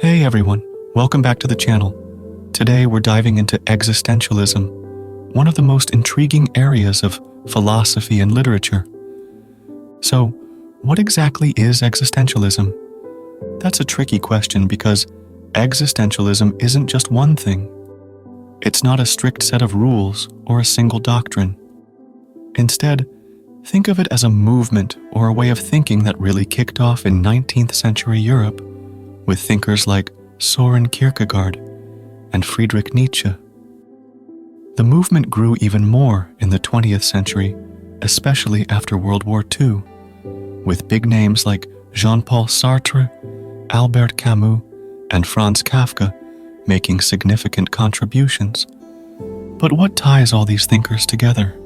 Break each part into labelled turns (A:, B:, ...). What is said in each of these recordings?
A: Hey everyone, welcome back to the channel. Today we're diving into existentialism, one of the most intriguing areas of philosophy and literature. So, what exactly is existentialism? That's a tricky question because existentialism isn't just one thing. It's not a strict set of rules or a single doctrine. Instead, think of it as a movement or a way of thinking that really kicked off in 19th century Europe with thinkers like Søren Kierkegaard and Friedrich Nietzsche. The movement grew even more in the 20th century, especially after World War II, with big names like Jean-Paul Sartre, Albert Camus, and Franz Kafka making significant contributions. But what ties all these thinkers together?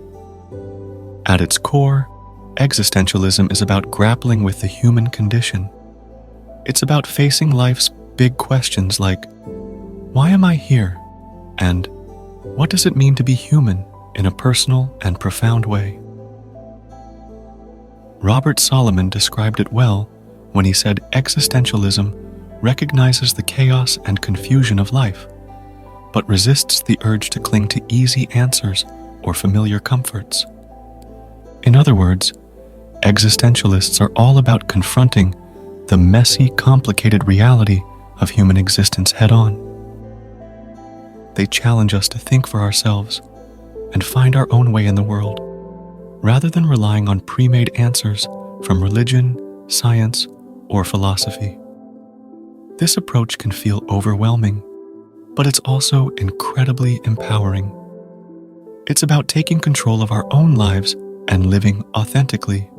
A: At its core, existentialism is about grappling with the human condition. It's about facing life's big questions like, why am I here? And what does it mean to be human in a personal and profound way? Robert Solomon described it well when he said existentialism recognizes the chaos and confusion of life, but resists the urge to cling to easy answers or familiar comforts. In other words, existentialists are all about confronting the messy, complicated reality of human existence head-on. They challenge us to think for ourselves and find our own way in the world, rather than relying on pre-made answers from religion, science, or philosophy. This approach can feel overwhelming, but it's also incredibly empowering. It's about taking control of our own lives and living authentically.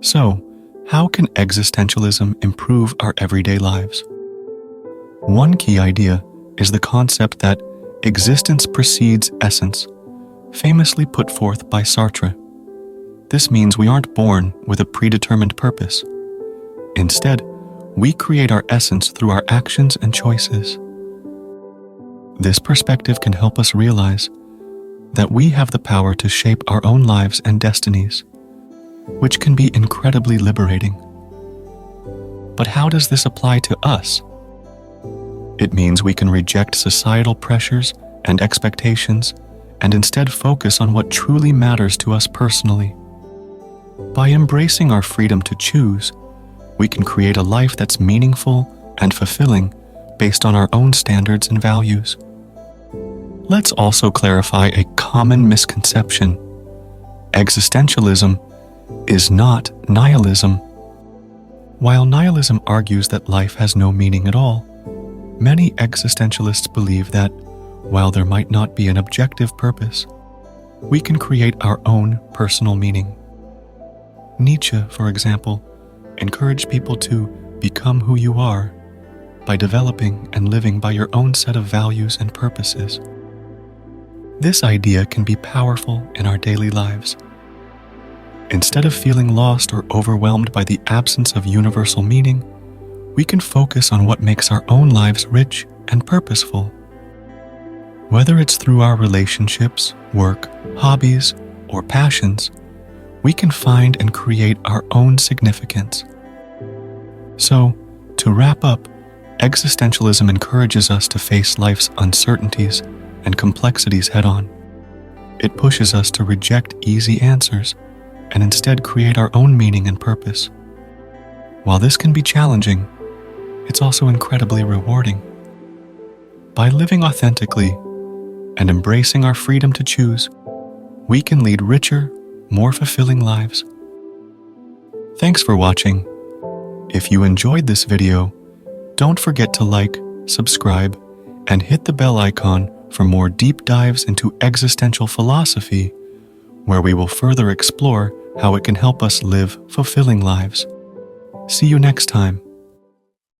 A: So, how can existentialism improve our everyday lives? One key idea is the concept that existence precedes essence, famously put forth by Sartre. This means we aren't born with a predetermined purpose. Instead, we create our essence through our actions and choices. This perspective can help us realize that we have the power to shape our own lives and destinies, which can be incredibly liberating. But how does this apply to us? It means we can reject societal pressures and expectations and instead focus on what truly matters to us personally. By embracing our freedom to choose, we can create a life that's meaningful and fulfilling based on our own standards and values. Let's also clarify a common misconception. Existentialism is not nihilism. While nihilism argues that life has no meaning at all, many existentialists believe that, while there might not be an objective purpose, we can create our own personal meaning. Nietzsche, for example, encouraged people to become who you are by developing and living by your own set of values and purposes. This idea can be powerful in our daily lives. Instead of feeling lost or overwhelmed by the absence of universal meaning, we can focus on what makes our own lives rich and purposeful. Whether it's through our relationships, work, hobbies, or passions, we can find and create our own significance. So, to wrap up, existentialism encourages us to face life's uncertainties and complexities head-on. It pushes us to reject easy answers and instead create our own meaning and purpose. While this can be challenging, it's also incredibly rewarding. By living authentically and embracing our freedom to choose, we can lead richer, more fulfilling lives. Thanks for watching. If you enjoyed this video, don't forget to like, subscribe, and hit the bell icon for more deep dives into existential philosophy, where we will further explore how it can help us live fulfilling lives. See you next time.